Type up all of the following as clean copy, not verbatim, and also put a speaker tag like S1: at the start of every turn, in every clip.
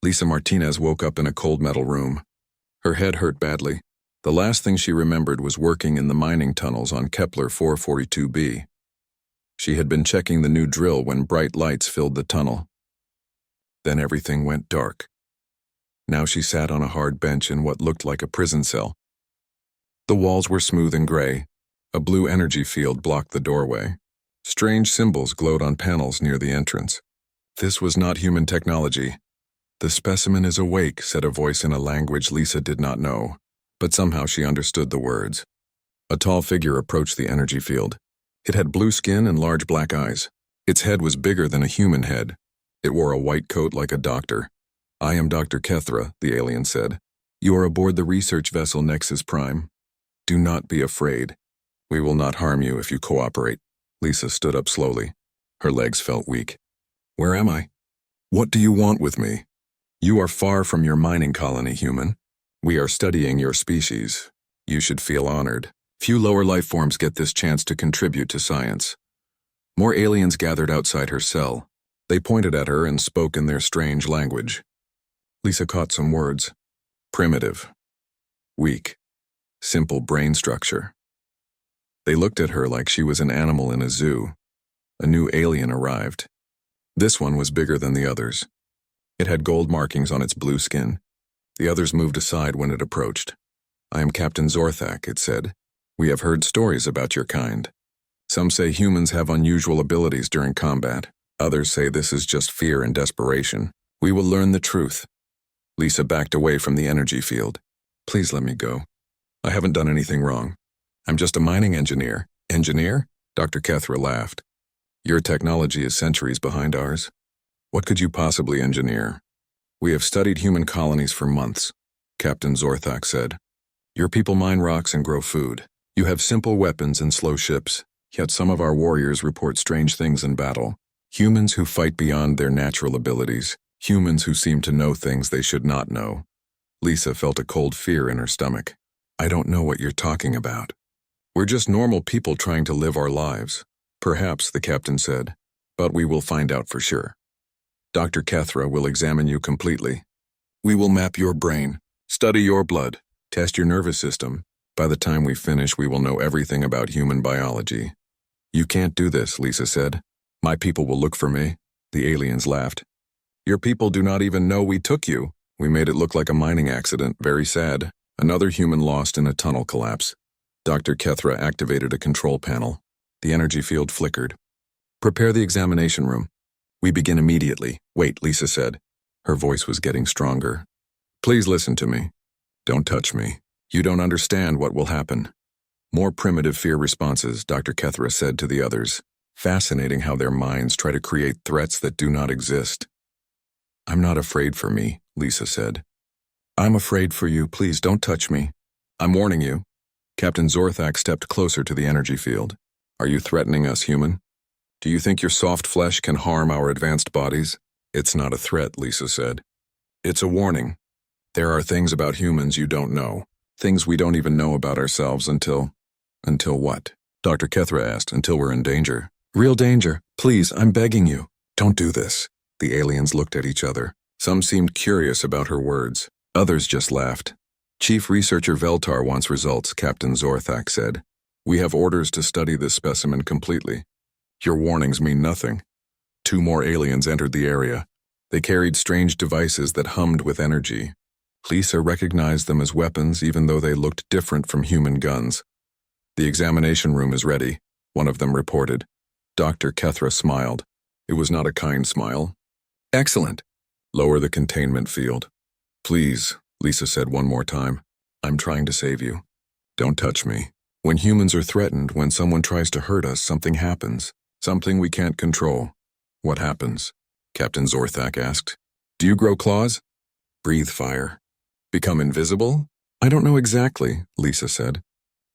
S1: Lisa Martinez woke up in a cold metal room. Her head hurt badly. The last thing she remembered was working in the mining tunnels on Kepler 442b. She had been checking the new drill when bright lights filled the tunnel. Then everything went dark. Now she sat on a hard bench in what looked like a prison cell. The walls were smooth and gray. A blue energy field blocked the doorway. Strange symbols glowed on panels near the entrance. This was not human technology. "The specimen is awake," said a voice in a language Lisa did not know, but somehow she understood the words. A tall figure approached the energy field. It had blue skin and large black eyes. Its head was bigger than a human head. It wore a white coat like a doctor. "I am Dr. Kethra," the alien said. "You are aboard the research vessel Nexus Prime. Do not be afraid. We will not harm you if you cooperate." Lisa stood up slowly. Her legs felt weak. "Where am I? What do you want with me?" "You are far from your mining colony, human. We are studying your species. You should feel honored. Few lower life forms get this chance to contribute to science." More aliens gathered outside her cell. They pointed at her and spoke in their strange language. Lisa caught some words. Primitive. Weak. Simple brain structure. They looked at her like she was an animal in a zoo. A new alien arrived. This one was bigger than the others. It had gold markings on its blue skin. The others moved aside when it approached. "I am Captain Zorthak," it said. "We have heard stories about your kind. Some say humans have unusual abilities during combat. Others say this is just fear and desperation. We will learn the truth." Lisa backed away from the energy field. "Please let me go. I haven't done anything wrong. I'm just a mining engineer." "Engineer?" Dr. Kethra laughed. "Your technology is centuries behind ours. What could you possibly engineer?" "We have studied human colonies for months," Captain Zorthak said. "Your people mine rocks and grow food. You have simple weapons and slow ships, yet some of our warriors report strange things in battle. Humans who fight beyond their natural abilities. Humans who seem to know things they should not know." Lisa felt a cold fear in her stomach. "I don't know what you're talking about." "We're just normal people trying to live our lives." "Perhaps," the captain said, "but we will find out for sure. Dr. Kethra will examine you completely. We will map your brain, study your blood, test your nervous system. By the time we finish, we will know everything about human biology." "You can't do this," Lisa said. "My people will look for me." The aliens laughed. "Your people do not even know we took you. We made it look like a mining accident. Very sad." Another human lost in a tunnel collapse. Dr. Kethra activated a control panel. The energy field flickered. "Prepare the examination room. We begin immediately." "Wait," Lisa said. Her voice was getting stronger. "Please listen to me. Don't touch me. You don't understand what will happen." More primitive fear responses, Dr. Kethra said to the others. Fascinating how their minds try to create threats that do not exist. "I'm not afraid for me," Lisa said. "I'm afraid for you. Please don't touch me. I'm warning you." Captain Zorthak stepped closer to the energy field. "Are you threatening us, human? Do you think your soft flesh can harm our advanced bodies?" "It's not a threat," Lisa said. "It's a warning. There are things about humans you don't know. Things we don't even know about ourselves until..." "Until what?" Dr. Kethra asked. "Until we're in danger." "Real danger. Please, I'm begging you. Don't do this." The aliens looked at each other. Some seemed curious about her words. Others just laughed. "Chief Researcher Veltar wants results," Captain Zorthak said. "We have orders to study this specimen completely. Your warnings mean nothing." Two more aliens entered the area. They carried strange devices that hummed with energy. Lisa recognized them as weapons even though they looked different from human guns. "The examination room is ready," one of them reported. Dr. Kethra smiled. It was not a kind smile. "Excellent. Lower the containment field." "Please," Lisa said one more time. "I'm trying to save you. Don't touch me." When humans are threatened, when someone tries to hurt us, something happens. Something we can't control. "What happens?" Captain Zorthak asked. "Do you grow claws?" "Breathe fire." "Become invisible?" "I don't know exactly," Lisa said.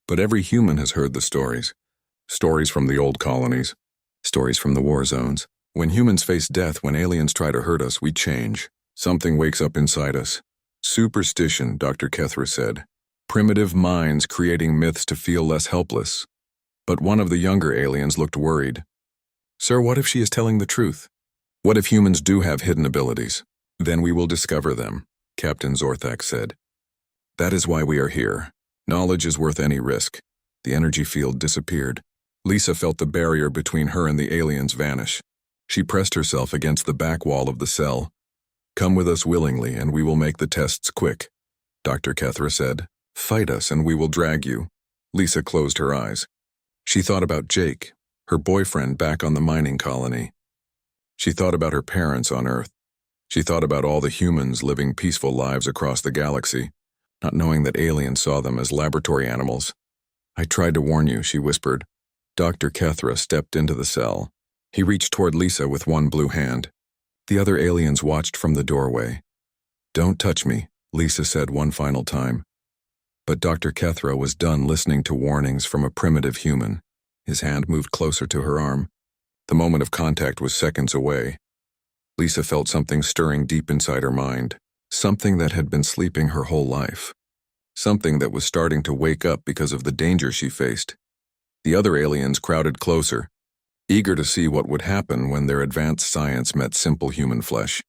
S1: "But every human has heard the stories. Stories from the old colonies. Stories from the war zones. When humans face death, when aliens try to hurt us, we change. Something wakes up inside us. Superstition," Dr. Kethra said. "Primitive minds creating myths to feel less helpless." But one of the younger aliens looked worried. "Sir, what if she is telling the truth? What if humans do have hidden abilities? Then we will discover them, Captain Zorthak said. That is why we are here. Knowledge is worth any risk. The energy field disappeared. Lisa felt the barrier between her and the aliens vanish. She pressed herself against the back wall of the cell. Come with us willingly and we will make the tests quick, Dr. Kethra said. Fight us and we will drag you. Lisa closed her eyes. She thought about Jake, her boyfriend back on the mining colony. She thought about her parents on Earth. She thought about all the humans living peaceful lives across the galaxy, not knowing that aliens saw them as laboratory animals. I tried to warn you, she whispered. Dr. Kethra stepped into the cell. He reached toward Lisa with one blue hand. The other aliens watched from the doorway. Don't touch me, Lisa said one final time. But Dr. Kethra was done listening to warnings from a primitive human. His hand moved closer to her arm. The moment of contact was seconds away. Lisa felt something stirring deep inside her mind, something that had been sleeping her whole life. Something that was starting to wake up because of the danger she faced. The other aliens crowded closer, eager to see what would happen when their advanced science met simple human flesh.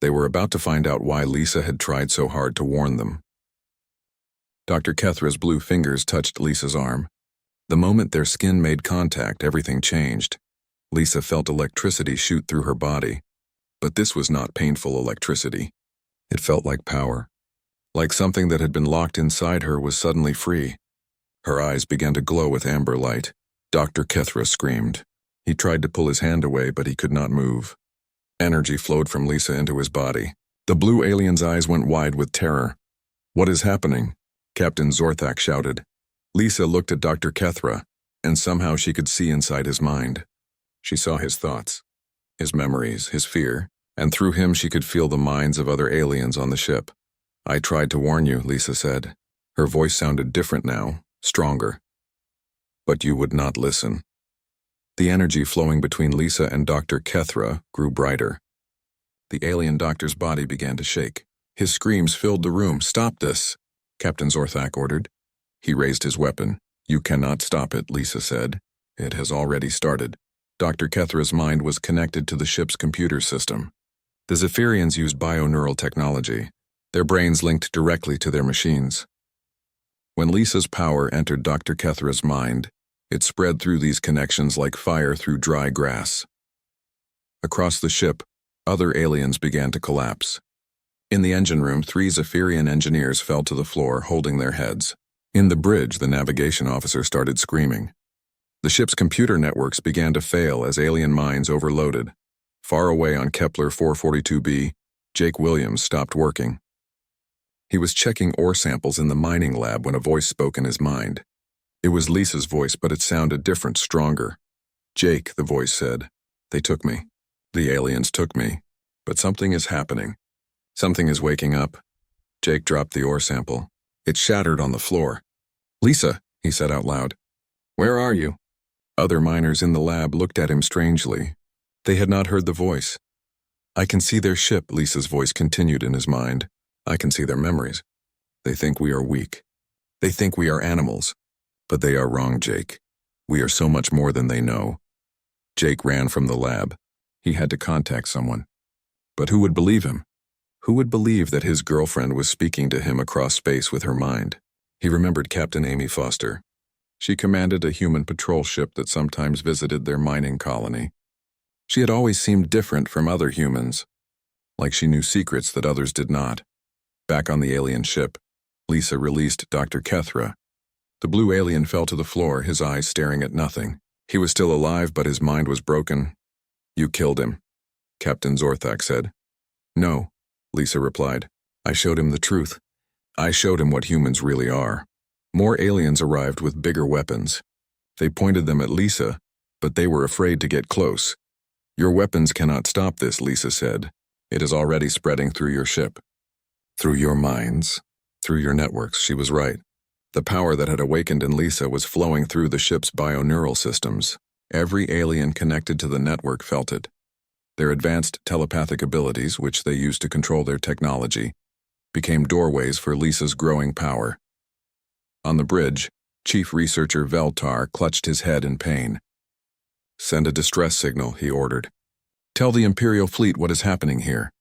S1: They were about to find out why Lisa had tried so hard to warn them. Dr. Kethra's blue fingers touched Lisa's arm. The moment their skin made contact, everything changed. Lisa felt electricity shoot through her body. But this was not painful electricity. It felt like power. Like something that had been locked inside her was suddenly free. Her eyes began to glow with amber light. Dr. Kethra screamed. He tried to pull his hand away, but he could not move. Energy flowed from Lisa into his body. The blue alien's eyes went wide with terror. What is happening? Captain Zorthak shouted. Lisa looked at Dr. Kethra, and somehow she could see inside his mind. She saw his thoughts, his memories, his fear, and through him she could feel the minds of other aliens on the ship. I tried to warn you, Lisa said. Her voice sounded different now, stronger. But you would not listen. The energy flowing between Lisa and Dr. Kethra grew brighter. The alien doctor's body began to shake. His screams filled the room. Stop this, Captain Zorthak ordered. He raised his weapon. You cannot stop it, Lisa said. It has already started. Dr. Kethra's mind was connected to the ship's computer system. The Zephyrians used bioneural technology, their brains linked directly to their machines. When Lisa's power entered Dr. Kethra's mind, it spread through these connections like fire through dry grass. Across the ship, other aliens began to collapse. In the engine room, 3 Zephyrian engineers fell to the floor, holding their heads. In the bridge, the navigation officer started screaming. The ship's computer networks began to fail as alien minds overloaded. Far away on Kepler 442b, Jake Williams stopped working. He was checking ore samples in the mining lab when a voice spoke in his mind. It was Lisa's voice, but it sounded different, stronger. Jake, the voice said. They took me. The aliens took me. But something is happening. Something is waking up. Jake dropped the ore sample. It shattered on the floor. Lisa, he said out loud. Where are you? Other miners in the lab looked at him strangely. They had not heard the voice. I can see their ship, Lisa's voice continued in his mind. I can see their memories. They think we are weak. They think we are animals. But they are wrong, Jake. We are so much more than they know. Jake ran from the lab. He had to contact someone. But who would believe him? Who would believe that his girlfriend was speaking to him across space with her mind? He remembered Captain Amy Foster. She commanded a human patrol ship that sometimes visited their mining colony. She had always seemed different from other humans, like she knew secrets that others did not. Back on the alien ship, Lisa released Dr. Kethra. The blue alien fell to the floor, his eyes staring at nothing. He was still alive, but his mind was broken. You killed him, Captain Zorthak said. No, Lisa replied. I showed him the truth. I showed him what humans really are. More aliens arrived with bigger weapons. They pointed them at Lisa, but they were afraid to get close. Your weapons cannot stop this, Lisa said. It is already spreading through your ship. Through your minds, through your networks, she was right. The power that had awakened in Lisa was flowing through the ship's bioneural systems. Every alien connected to the network felt it. Their advanced telepathic abilities, which they used to control their technology, became doorways for Lisa's growing power. On the bridge, Chief Researcher Veltar clutched his head in pain. Send a distress signal, he ordered. Tell the Imperial fleet what is happening here.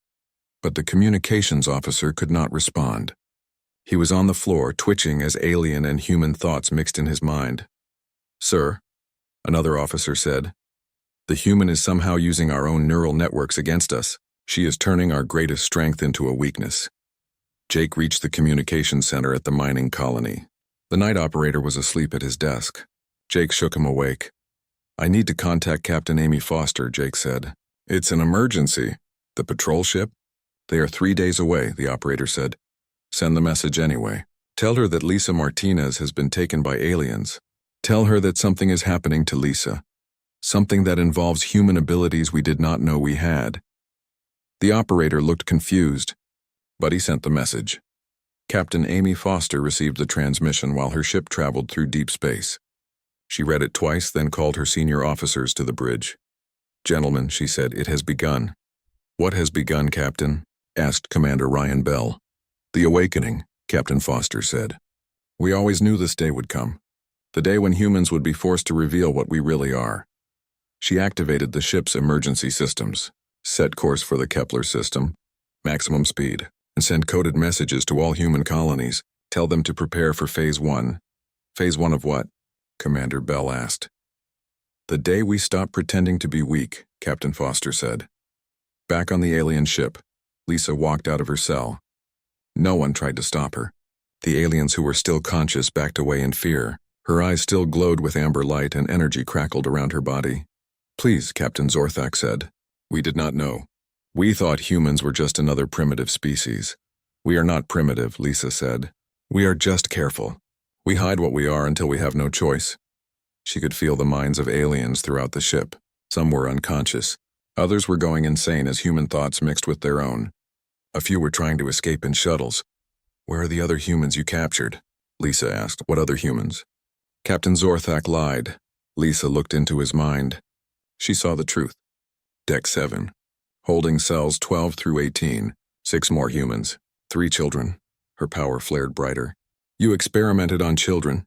S1: but the communications officer could not respond. He was on the floor, twitching as alien and human thoughts mixed in his mind. "Sir," another officer said, "the human is somehow using our own neural networks against us. She is turning our greatest strength into a weakness." Jake reached the communications center at the mining colony. The night operator was asleep at his desk. Jake shook him awake. "I need to contact Captain Amy Foster," Jake said. "It's an emergency." "The patrol ship?" "They are 3 days away," the operator said. "Send the message anyway. Tell her that Lisa Martinez has been taken by aliens. Tell her that something is happening to Lisa. Something that involves human abilities we did not know we had." The operator looked confused, but he sent the message. Captain Amy Foster received the transmission while her ship traveled through deep space. She read it twice, then called her senior officers to the bridge. "Gentlemen," she said, "it has begun." "What has begun, Captain?" asked Commander Ryan Bell. "The awakening," Captain Foster said. "We always knew this day would come. The day when humans would be forced to reveal what we really are." She activated the ship's emergency systems, set course for the Kepler system, maximum speed, and send coded messages to all human colonies. Tell them to prepare for Phase 1. "Phase 1 of what?" Commander Bell asked. "The day we stop pretending to be weak," Captain Foster said. Back on the alien ship, Lisa walked out of her cell. No one tried to stop her. The aliens who were still conscious backed away in fear. Her eyes still glowed with amber light and energy crackled around her body. "Please," Captain Zorthak said. "We did not know. We thought humans were just another primitive species." "We are not primitive," Lisa said. "We are just careful. We hide what we are until we have no choice." She could feel the minds of aliens throughout the ship. Some were unconscious. Others were going insane as human thoughts mixed with their own. A few were trying to escape in shuttles. "Where are the other humans you captured?" Lisa asked. "What other humans?" Captain Zorthak lied. Lisa looked into his mind. She saw the truth. Deck 7. Holding cells 12 through 18. 6 more humans. 3 children. Her power flared brighter. "You experimented on children."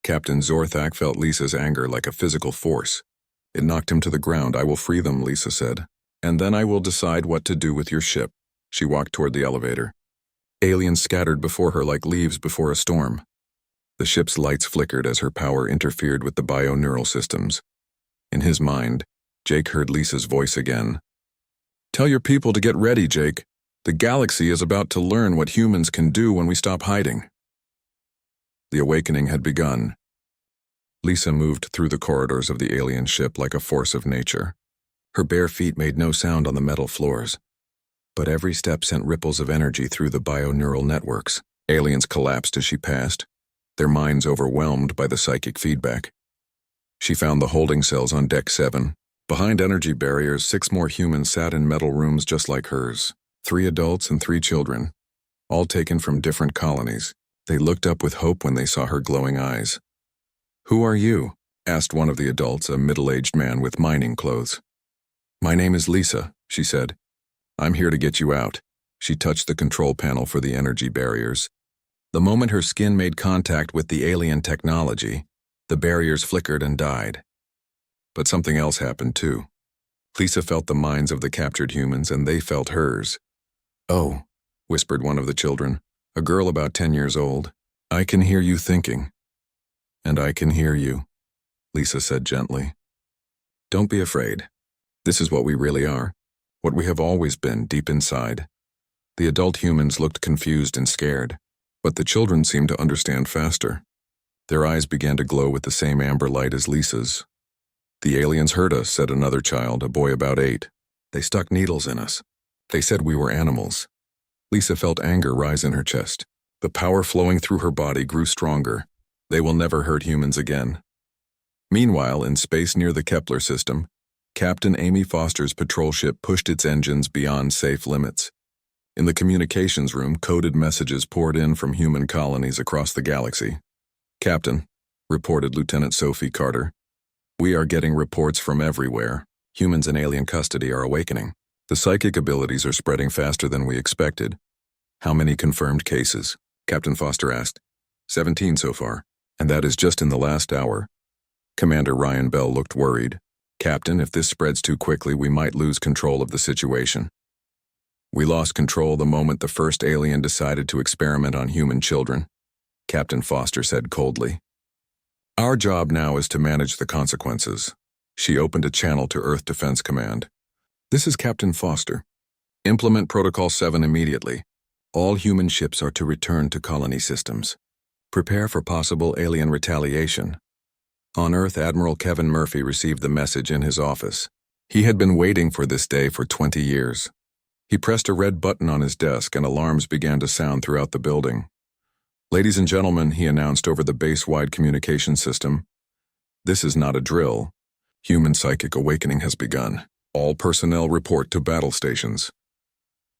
S1: Captain Zorthak felt Lisa's anger like a physical force. It knocked him to the ground. "I will free them," Lisa said. "And then I will decide what to do with your ship." She walked toward the elevator. Aliens scattered before her like leaves before a storm. The ship's lights flickered as her power interfered with the bio-neural systems. In his mind, Jake heard Lisa's voice again. "Tell your people to get ready, Jake. The galaxy is about to learn what humans can do when we stop hiding." The awakening had begun. Lisa moved through the corridors of the alien ship like a force of nature. Her bare feet made no sound on the metal floors, but every step sent ripples of energy through the bio-neural networks. Aliens collapsed as she passed, their minds overwhelmed by the psychic feedback. She found the holding cells on Deck 7. Behind energy barriers, 6 more humans sat in metal rooms just like hers. 3 adults and 3 children, all taken from different colonies. They looked up with hope when they saw her glowing eyes. "Who are you?" asked one of the adults, a middle-aged man with mining clothes. "My name is Lisa," she said. "I'm here to get you out." She touched the control panel for the energy barriers. The moment her skin made contact with the alien technology, the barriers flickered and died. But something else happened too. Lisa felt the minds of the captured humans and they felt hers. "Oh," whispered one of the children, a girl about 10 years old. "I can hear you thinking." "And I can hear you," Lisa said gently. "Don't be afraid. This is what we really are, what we have always been deep inside." The adult humans looked confused and scared, but the children seemed to understand faster. Their eyes began to glow with the same amber light as Lisa's. "The aliens hurt us," said another child, a boy about 8. "They stuck needles in us. They said we were animals." Lisa felt anger rise in her chest. The power flowing through her body grew stronger. They will never hurt humans again. Meanwhile, in space near the Kepler system, Captain Amy Foster's patrol ship pushed its engines beyond safe limits. In the communications room, coded messages poured in from human colonies across the galaxy. "Captain," reported Lieutenant Sophie Carter, "we are getting reports from everywhere. Humans in alien custody are awakening. The psychic abilities are spreading faster than we expected." "How many confirmed cases?" Captain Foster asked. 17 so far, and that is just in the last hour." Commander Ryan Bell looked worried. "Captain, if this spreads too quickly, we might lose control of the situation." We lost control the moment the first alien decided to experiment on human children, Captain Foster said coldly. Our job now is to manage the consequences. She opened a channel to Earth Defense Command. This is Captain Foster. Implement Protocol 7 immediately. All human ships are to return to colony systems. Prepare for possible alien retaliation. On Earth, Admiral Kevin Murphy received the message in his office. He had been waiting for this day for 20 years. He pressed a red button on his desk and alarms began to sound throughout the building. Ladies and gentlemen, he announced over the base-wide communication system, this is not a drill. Human psychic awakening has begun. All personnel report to battle stations.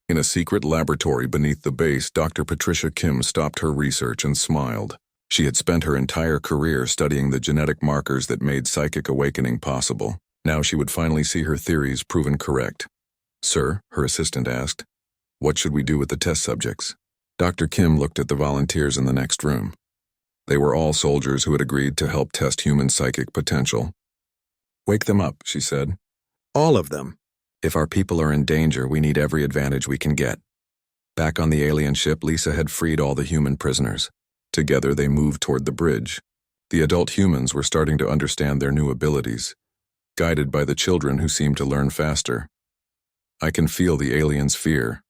S1: In a secret laboratory beneath the base, Dr. Patricia Kim stopped her research and smiled. She had spent her entire career studying the genetic markers that made psychic awakening possible. Now she would finally see her theories proven correct. Sir, her assistant asked, what should we do with the test subjects? Dr. Kim looked at the volunteers in the next room. They were all soldiers who had agreed to help test human psychic potential. Wake them up, she said. All of them. If our people are in danger, we need every advantage we can get. Back on the alien ship, Lisa had freed all the human prisoners. Together they moved toward the bridge. The adult humans were starting to understand their new abilities, guided by the children who seemed to learn faster. I can feel the aliens' fear,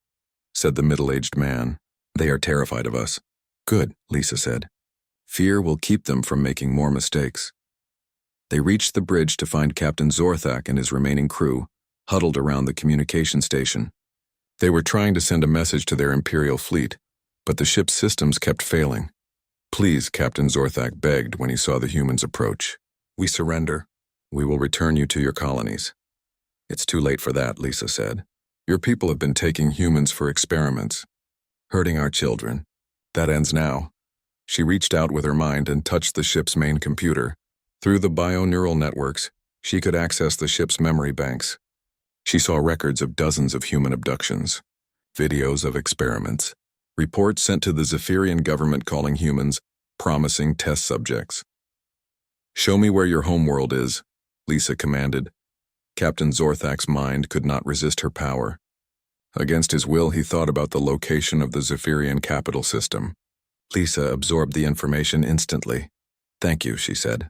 S1: said the middle-aged man. They are terrified of us. Good, Lisa said. Fear will keep them from making more mistakes. They reached the bridge to find Captain Zorthak and his remaining crew huddled around the communication station. They were trying to send a message to their Imperial fleet, but the ship's systems kept failing. Please, Captain Zorthak begged when he saw the humans approach. We surrender. We will return you to your colonies. It's too late for that, Lisa said. Your people have been taking humans for experiments, hurting our children. That ends now. She reached out with her mind and touched the ship's main computer. Through the bio-neural networks, she could access the ship's memory banks. She saw records of dozens of human abductions, videos of experiments, reports sent to the Zephyrian government calling humans promising test subjects. Show me where your homeworld is, Lisa commanded. Captain Zorthak's mind could not resist her power. Against his will, he thought about the location of the Zephyrian capital system. Lisa absorbed the information instantly. Thank you, she said.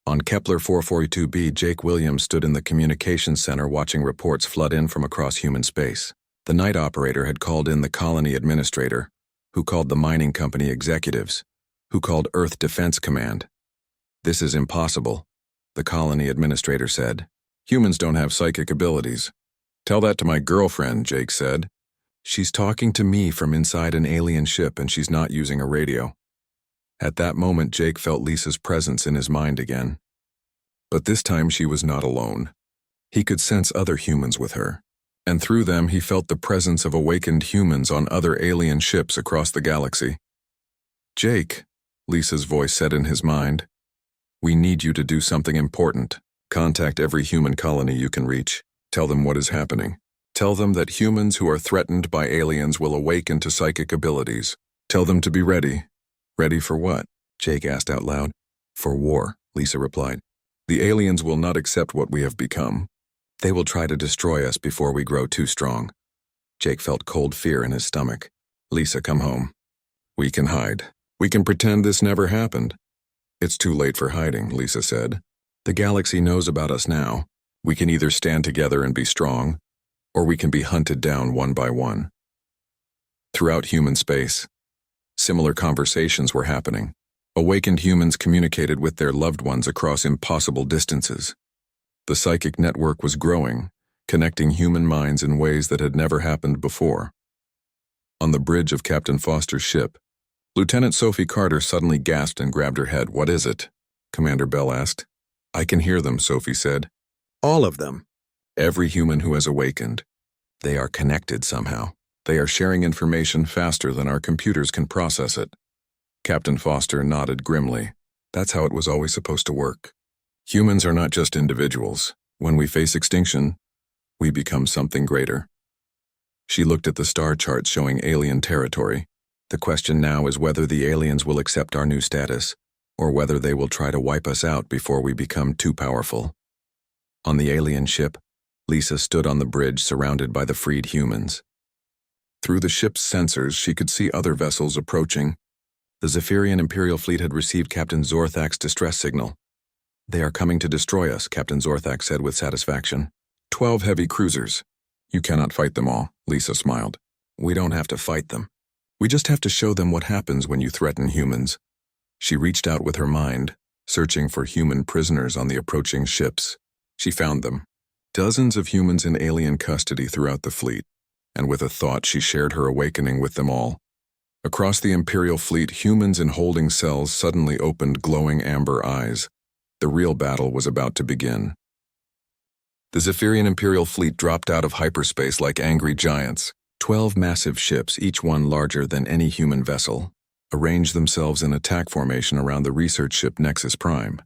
S1: On Kepler 442b, Jake Williams stood in the communications center watching reports flood in from across human space. The night operator had called in the colony administrator, who called the mining company executives, who called Earth Defense Command. This is impossible, the colony administrator said. Humans don't have psychic abilities. Tell that to my girlfriend, Jake said. She's talking to me from inside an alien ship and she's not using a radio. At that moment, Jake felt Lisa's presence in his mind again. But this time she was not alone. He could sense other humans with her, and through them he felt the presence of awakened humans on other alien ships across the galaxy. Jake, Lisa's voice said in his mind, we need you to do something important. Contact every human colony you can reach. Tell them what is happening. Tell them that humans who are threatened by aliens will awaken to psychic abilities. Tell them to be ready. Ready for what? Jake asked out loud. For war, Lisa replied. The aliens will not accept what we have become. They will try to destroy us before we grow too strong. Jake felt cold fear in his stomach. Lisa, come home. We can hide. We can pretend this never happened. It's too late for hiding, Lisa said. The galaxy knows about us now. We can either stand together and be strong, or we can be hunted down one by one. Throughout human space, similar conversations were happening. Awakened humans communicated with their loved ones across impossible distances. The psychic network was growing, connecting human minds in ways that had never happened before. On the bridge of Captain Foster's ship, Lieutenant Sophie Carter suddenly gasped and grabbed her head. What is it? Commander Bell asked. I can hear them, Sophie said. All of them. Every human who has awakened. They are connected somehow. They are sharing information faster than our computers can process it. Captain Foster nodded grimly. That's how it was always supposed to work. Humans are not just individuals. When we face extinction, we become something greater. She looked at the star charts showing alien territory. The question now is whether the aliens will accept our new status, or whether they will try to wipe us out before we become too powerful. On the alien ship, Lisa stood on the bridge surrounded by the freed humans. Through the ship's sensors, she could see other vessels approaching. The Zephyrian Imperial fleet had received Captain Zorthak's distress signal. "They are coming to destroy us," Captain Zorthak said with satisfaction. 12 heavy cruisers. "You cannot fight them all," Lisa smiled. "We don't have to fight them. We just have to show them what happens when you threaten humans." She reached out with her mind, searching for human prisoners on the approaching ships. She found them. Dozens of humans in alien custody throughout the fleet, and with a thought she shared her awakening with them all. Across the Imperial fleet, humans in holding cells suddenly opened glowing amber eyes. The real battle was about to begin. The Zephyrian Imperial fleet dropped out of hyperspace like angry giants. 12 massive ships, each one larger than any human vessel, arranged themselves in attack formation around the research ship Nexus Prime.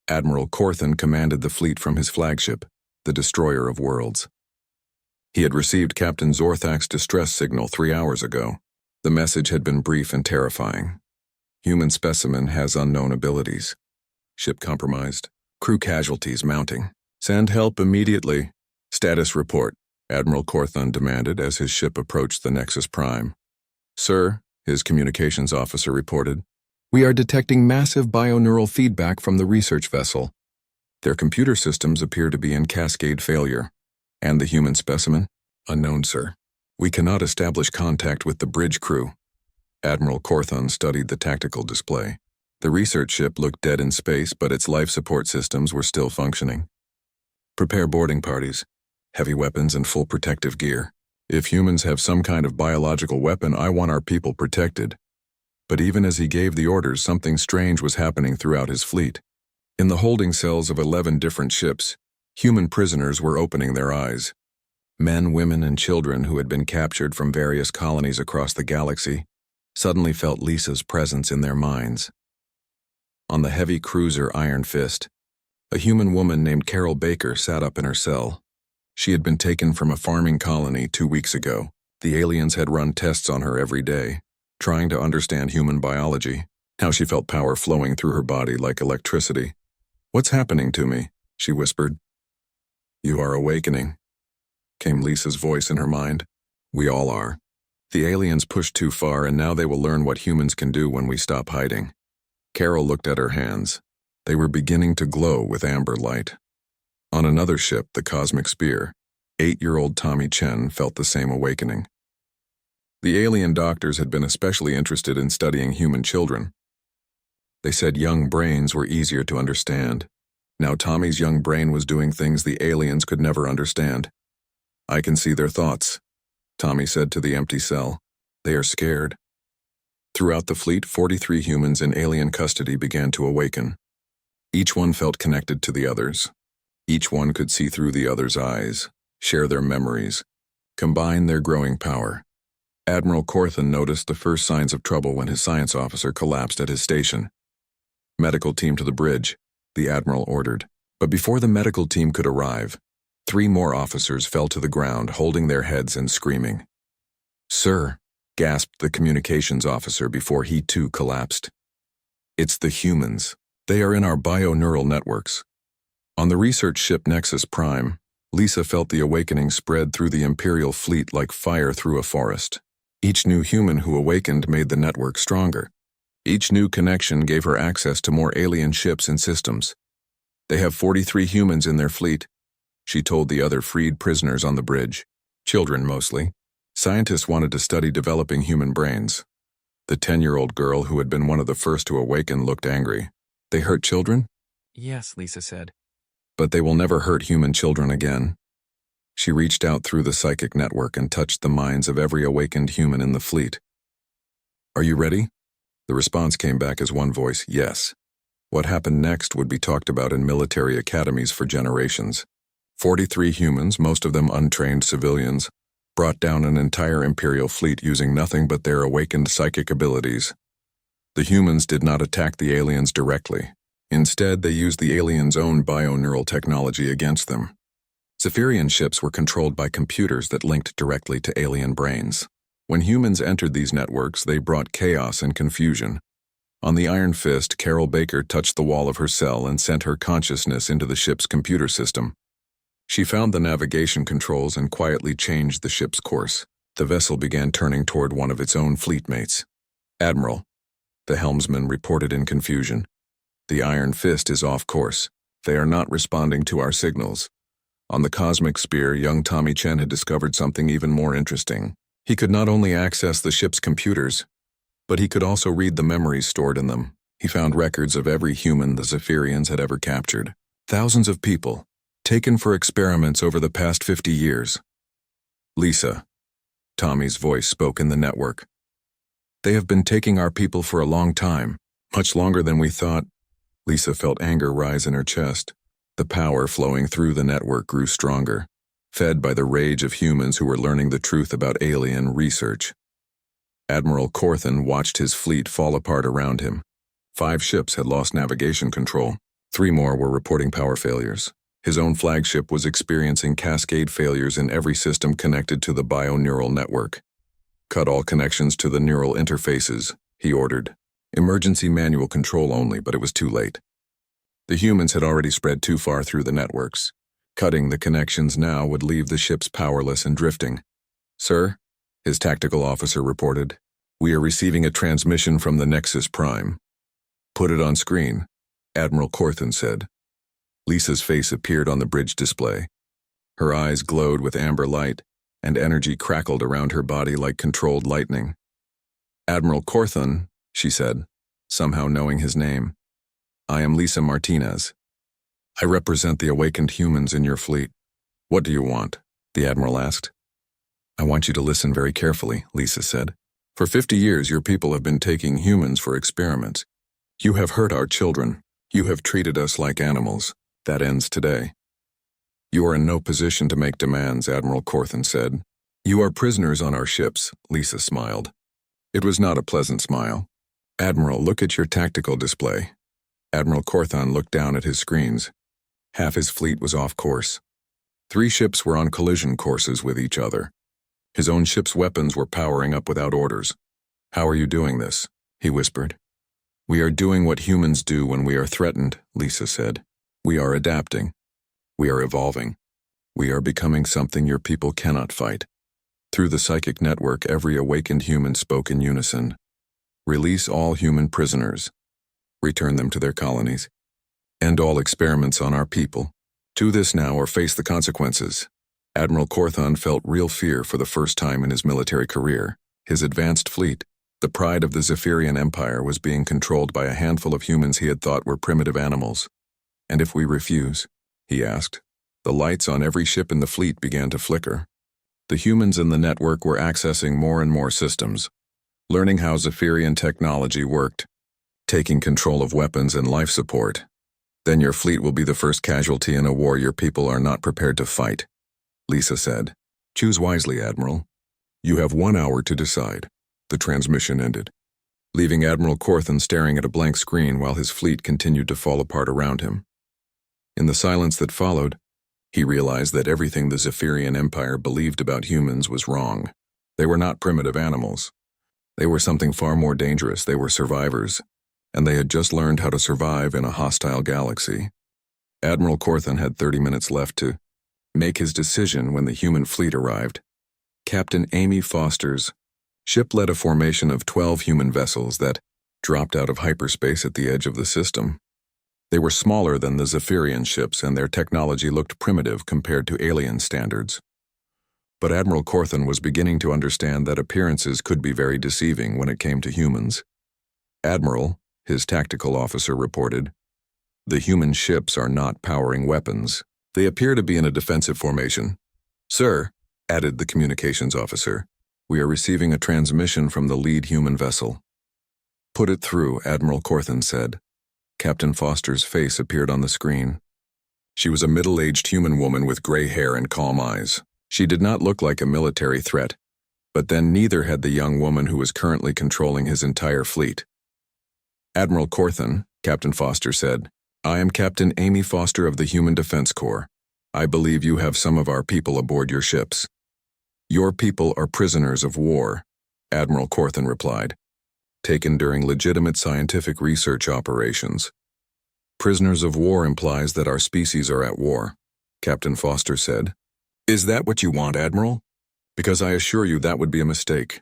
S1: Admiral Corthan commanded the fleet from his flagship, the Destroyer of Worlds. He had received Captain Zorthak's distress signal 3 hours ago. The message had been brief and terrifying. "Human specimen has unknown abilities. Ship compromised. Crew casualties mounting. Send help immediately. Status report," Admiral Corthan demanded as his ship approached the Nexus Prime. "Sir," his communications officer reported, "we are detecting massive bioneural feedback from the research vessel. Their computer systems appear to be in cascade failure. And the human specimen? Unknown, sir. We cannot establish contact with the bridge crew." Admiral Corthan studied the tactical display. The research ship looked dead in space, but its life support systems were still functioning. "Prepare boarding parties. Heavy weapons and full protective gear. If humans have some kind of biological weapon, I want our people protected." But even as he gave the orders, something strange was happening throughout his fleet. In the holding cells of 11 different ships, human prisoners were opening their eyes. Men, women, and children who had been captured from various colonies across the galaxy suddenly felt Lisa's presence in their minds. On the heavy cruiser Iron Fist, a human woman named Carol Baker sat up in her cell. She had been taken from a farming colony 2 weeks ago. The aliens had run tests on her every day, trying to understand human biology. Now she felt power flowing through her body like electricity. "What's happening to me?" she whispered. "You are awakening," came Lisa's voice in her mind. "We all are. The aliens pushed too far, and now they will learn what humans can do when we stop hiding." Carol looked at her hands. They were beginning to glow with amber light. On another ship, the Cosmic Spear, 8-year-old Tommy Chen felt the same awakening. The alien doctors had been especially interested in studying human children. They said young brains were easier to understand. Now Tommy's young brain was doing things the aliens could never understand. "I can see their thoughts," Tommy said to the empty cell. "They are scared." Throughout the fleet, 43 humans in alien custody began to awaken. Each one felt connected to the others. Each one could see through the other's eyes, share their memories, combine their growing power. Admiral Corthan noticed the first signs of trouble when his science officer collapsed at his station. "Medical team to the bridge," the Admiral ordered. But before the medical team could arrive, 3 more officers fell to the ground, holding their heads and screaming. "Sir," gasped the communications officer before he too collapsed. "It's the humans. They are in our bioneural networks." On the research ship Nexus Prime, Lisa felt the awakening spread through the Imperial fleet like fire through a forest. Each new human who awakened made the network stronger. Each new connection gave her access to more alien ships and systems. "They have 43 humans in their fleet," she told the other freed prisoners on the bridge. Children mostly. Scientists wanted to study developing human brains. The 10-year-old girl who had been one of the first to awaken looked angry. "They hurt children?"
S2: "Yes," Lisa said.
S1: "But they will never hurt human children again." She reached out through the psychic network and touched the minds of every awakened human in the fleet. "Are you ready?" The response came back as one voice, "Yes." What happened next would be talked about in military academies for generations. 43 humans, most of them untrained civilians, brought down an entire Imperial fleet using nothing but their awakened psychic abilities. The humans did not attack the aliens directly. Instead, they used the aliens' own bioneural technology against them. Zephyrian ships were controlled by computers that linked directly to alien brains. When humans entered these networks, they brought chaos and confusion. On the Iron Fist, Carol Baker touched the wall of her cell and sent her consciousness into the ship's computer system. She found the navigation controls and quietly changed the ship's course. The vessel began turning toward one of its own fleetmates. "Admiral," the helmsman reported in confusion. "The Iron Fist is off course. They are not responding to our signals." On the cosmic sphere, young Tommy Chen had discovered something even more interesting. He could not only access the ship's computers, but he could also read the memories stored in them. He found records of every human the Zephyrians had ever captured. Thousands of people, taken for experiments over the past 50 years. "Lisa," Tommy's voice spoke in the network. "They have been taking our people for a long time, much longer than we thought." Lisa felt anger rise in her chest. The power flowing through the network grew stronger, fed by the rage of humans who were learning the truth about alien research. Admiral Corthan watched his fleet fall apart around him. 5 ships had lost navigation control. 3 more were reporting power failures. His own flagship was experiencing cascade failures in every system connected to the bio-neural network. "Cut all connections to the neural interfaces," he ordered. Emergency manual control only, but it was too late. The humans had already spread too far through the networks. Cutting the connections now would leave the ships powerless and drifting. "Sir," his tactical officer reported, "we are receiving a transmission from the Nexus Prime." "Put it on screen," Admiral Corthan said. Lisa's face appeared on the bridge display. Her eyes glowed with amber light, and energy crackled around her body like controlled lightning. "Admiral Corthan," she said, somehow knowing his name. "I am Lisa Martinez. I represent the awakened humans in your fleet. What do you want?" the Admiral asked. "I want you to listen very carefully," Lisa said. "For 50 years your people have been taking humans for experiments. You have hurt our children. You have treated us like animals. That ends today." "You are in no position to make demands," Admiral Corthan said. "You are prisoners on our ships," Lisa smiled. It was not a pleasant smile. "Admiral, look at your tactical display." Admiral Corthan looked down at his screens. Half his fleet was off course. 3 ships were on collision courses with each other. His own ship's weapons were powering up without orders. "How are you doing this?" he whispered. "We are doing what humans do when we are threatened," Lisa said. "We are adapting. We are evolving. We are becoming something your people cannot fight." Through the psychic network, every awakened human spoke in unison. "Release all human prisoners. Return them to their colonies. End all experiments on our people. Do this now or face the consequences." Admiral Corthan felt real fear for the first time in his military career. His advanced fleet, the pride of the Zephyrian Empire, was being controlled by a handful of humans he had thought were primitive animals. "And if we refuse?" he asked. The lights on every ship in the fleet began to flicker. The humans in the network were accessing more and more systems, learning how Zephyrian technology worked, taking control of weapons and life support. "Then your fleet will be the first casualty in a war your people are not prepared to fight," Lisa said. "Choose wisely, Admiral. You have 1 hour to decide." The transmission ended, leaving Admiral Corthan staring at a blank screen while his fleet continued to fall apart around him. In the silence that followed, he realized that everything the Zephyrian Empire believed about humans was wrong. They were not primitive animals. They were something far more dangerous. They were survivors, and they had just learned how to survive in a hostile galaxy. Admiral Corthan had 30 minutes left to make his decision when the human fleet arrived. Captain Amy Foster's ship led a formation of 12 human vessels that dropped out of hyperspace at the edge of the system. They were smaller than the Zephyrian ships, and their technology looked primitive compared to alien standards. But Admiral Corthan was beginning to understand that appearances could be very deceiving when it came to humans. "Admiral," his tactical officer reported, "the human ships are not powering weapons. They appear to be in a defensive formation." "Sir," added the communications officer, "we are receiving a transmission from the lead human vessel." "Put it through," Admiral Corthan said. Captain Foster's face appeared on the screen. She was a middle-aged human woman with gray hair and calm eyes. She did not look like a military threat, but then neither had the young woman who was currently controlling his entire fleet. "Admiral Corthan," Captain Foster said, "I am Captain Amy Foster of the Human Defense Corps. I believe you have some of our people aboard your ships." "Your people are prisoners of war," Admiral Corthan replied, "taken during legitimate scientific research operations. Prisoners of war implies that our species are at war. Captain Foster said. Is that what you want, Admiral? Because I assure you that would be a mistake.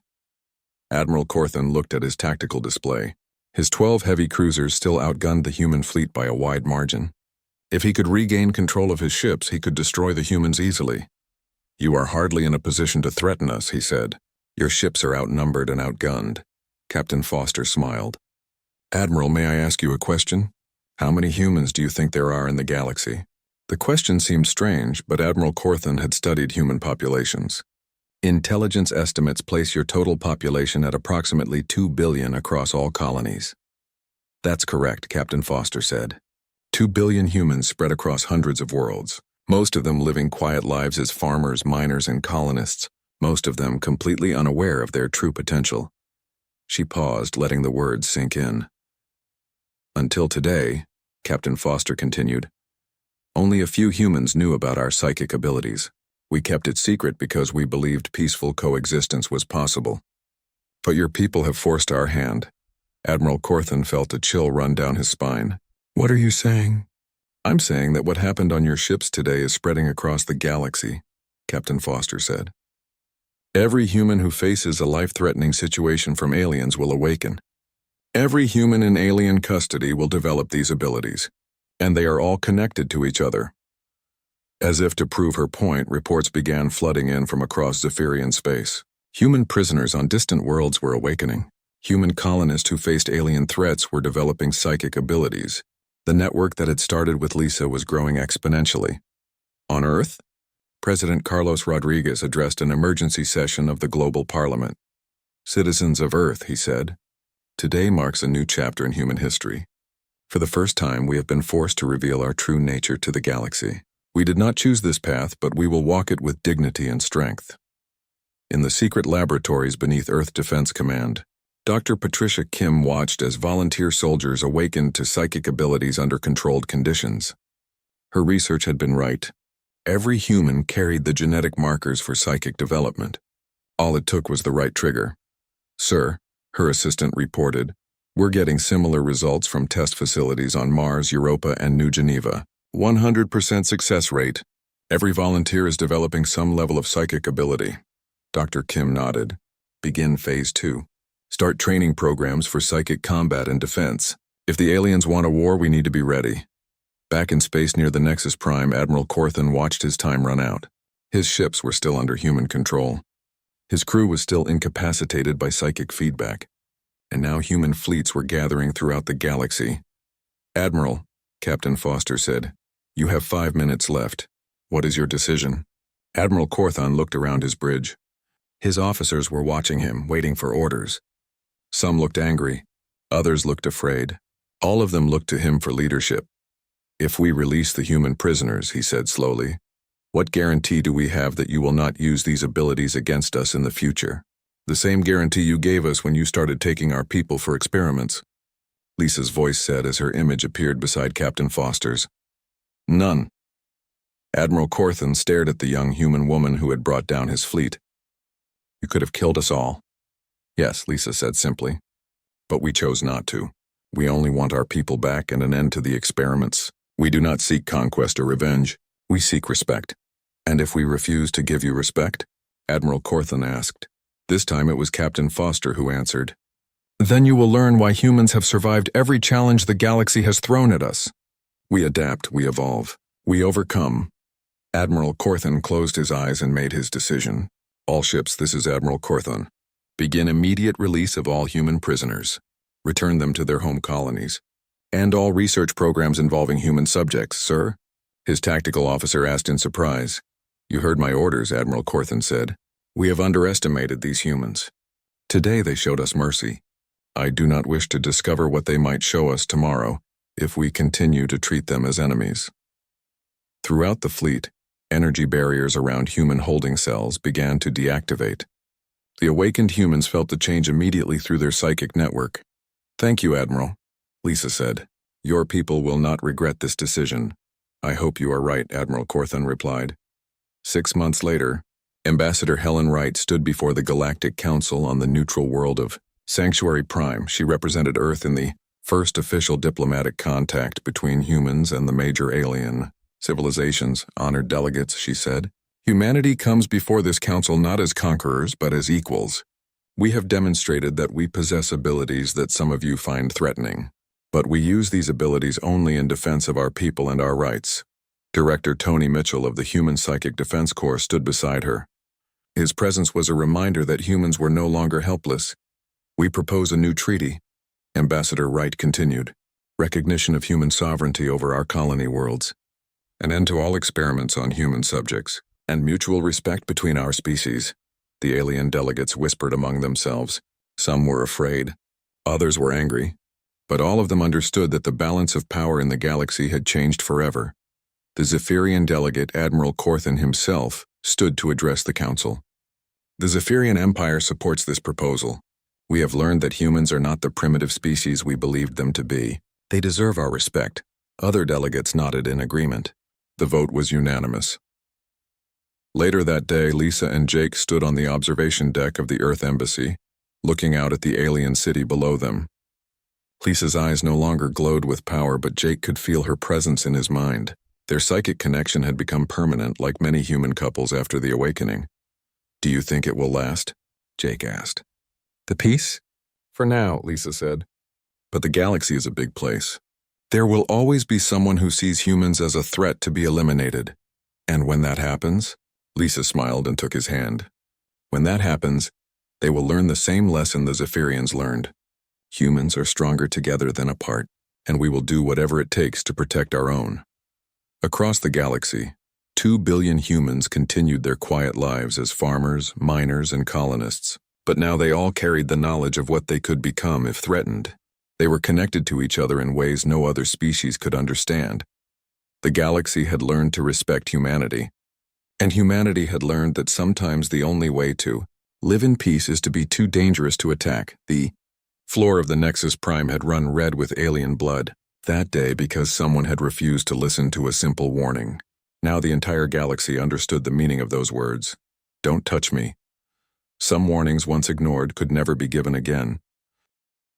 S1: Admiral Corthan looked at his tactical display. His 12 heavy cruisers still outgunned the human fleet by a wide margin. If he could regain control of his ships, he could destroy the humans easily. You are hardly in a position to threaten us, he said. Your ships are outnumbered and outgunned. Captain Foster smiled. Admiral, may I ask you a question? How many humans do you think there are in the galaxy? The question seemed strange, but Admiral Corthan had studied human populations. Intelligence estimates place your total population at approximately 2 billion across all colonies. That's correct, Captain Foster said. 2 billion humans spread across hundreds of worlds, most of them living quiet lives as farmers, miners, and colonists, most of them completely unaware of their true potential. She paused, letting the words sink in. Until today, Captain Foster continued, only a few humans knew about our psychic abilities. We kept it secret because we believed peaceful coexistence was possible. But your people have forced our hand. Admiral Corthan felt a chill run down his spine. What are you saying? I'm saying that what happened on your ships today is spreading across the galaxy, Captain Foster said. Every human who faces a life-threatening situation from aliens will awaken. Every human in alien custody will develop these abilities, and they are all connected to each other. As if to prove her point, reports began flooding in from across Zephyrian space. Human prisoners on distant worlds were awakening. Human colonists who faced alien threats were developing psychic abilities. The network that had started with Lisa was growing exponentially. On Earth, President Carlos Rodriguez addressed an emergency session of the Global Parliament. Citizens of Earth, he said, today marks a new chapter in human history. For the first time, we have been forced to reveal our true nature to the galaxy. We did not choose this path, but we will walk it with dignity and strength. In the secret laboratories beneath Earth Defense Command, Dr. Patricia Kim watched as volunteer soldiers awakened to psychic abilities under controlled conditions. Her research had been right. Every human carried the genetic markers for psychic development. All it took was the right trigger. Sir, her assistant reported, we're getting similar results from test facilities on Mars, Europa, and New Geneva. 100% success rate. Every volunteer is developing some level of psychic ability. Dr. Kim nodded. Begin Phase 2. Start training programs for psychic combat and defense. If the aliens want a war, we need to be ready. Back in space near the Nexus Prime, Admiral Corthan watched his time run out. His ships were still under human control. His crew was still incapacitated by psychic feedback. And now human fleets were gathering throughout the galaxy. Admiral, Captain Foster said, you have 5 minutes left. What is your decision? Admiral Corthan looked around his bridge. His officers were watching him, waiting for orders. Some looked angry. Others looked afraid. All of them looked to him for leadership. If we release the human prisoners, he said slowly, what guarantee do we have that you will not use these abilities against us in the future? The same guarantee you gave us when you started taking our people for experiments. Lisa's voice said as her image appeared beside Captain Foster's. None. Admiral Corthan stared at the young human woman who had brought down his fleet. You could have killed us all. Yes, Lisa said simply. But we chose not to. We only want our people back and an end to the experiments. We do not seek conquest or revenge. We seek respect. And if we refuse to give you respect? Admiral Corthan asked. This time it was Captain Foster who answered. Then you will learn why humans have survived every challenge the galaxy has thrown at us. We adapt, we evolve, we overcome. Admiral Corthan closed his eyes and made his decision. All ships, this is Admiral Corthan. Begin immediate release of all human prisoners. Return them to their home colonies. And all research programs involving human subjects, sir? His tactical officer asked in surprise. You heard my orders, Admiral Corthan said. We have underestimated these humans. Today they showed us mercy. I do not wish to discover what they might show us tomorrow if we continue to treat them as enemies. Throughout the fleet, energy barriers around human holding cells began to deactivate. The awakened humans felt the change immediately through their psychic network. Thank you, Admiral, Lisa said. Your people will not regret this decision. I hope you are right, Admiral Corthan replied. 6 months later, Ambassador Helen Wright stood before the Galactic Council on the neutral world of Sanctuary Prime. She represented Earth in the first official diplomatic contact between humans and the major alien Civilizations, honored delegates, she said. Humanity comes before this council not as conquerors, but as equals. We have demonstrated that we possess abilities that some of you find threatening. But we use these abilities only in defense of our people and our rights. Director Tony Mitchell of the Human Psychic Defense Corps stood beside her. His presence was a reminder that humans were no longer helpless. We propose a new treaty. Ambassador Wright continued. Recognition of human sovereignty over our colony worlds. An end to all experiments on human subjects, and mutual respect between our species. The alien delegates whispered among themselves. Some were afraid. Others were angry. But all of them understood that the balance of power in the galaxy had changed forever. The Zephyrian delegate, Admiral Corthan himself, stood to address the council. The Zephyrian Empire supports this proposal. We have learned that humans are not the primitive species we believed them to be. They deserve our respect. Other delegates nodded in agreement. The vote was unanimous. Later that day, Lisa and Jake stood on the observation deck of the Earth Embassy, looking out at the alien city below them. Lisa's eyes no longer glowed with power, but Jake could feel her presence in his mind. Their psychic connection had become permanent, like many human couples after the awakening. Do you think it will last? Jake asked. The peace? For now, Lisa said. But the galaxy is a big place. There will always be someone who sees humans as a threat to be eliminated. And when that happens, Lisa smiled and took his hand. When that happens, they will learn the same lesson the Zephyrians learned. Humans are stronger together than apart, and we will do whatever it takes to protect our own. Across the galaxy, 2 billion humans continued their quiet lives as farmers, miners, and colonists. But now they all carried the knowledge of what they could become if threatened. They were connected to each other in ways no other species could understand. The galaxy had learned to respect humanity, and humanity had learned that sometimes the only way to live in peace is to be too dangerous to attack. The floor of the Nexus Prime had run red with alien blood, that day because someone had refused to listen to a simple warning. Now the entire galaxy understood the meaning of those words. Don't touch me. Some warnings once ignored could never be given again.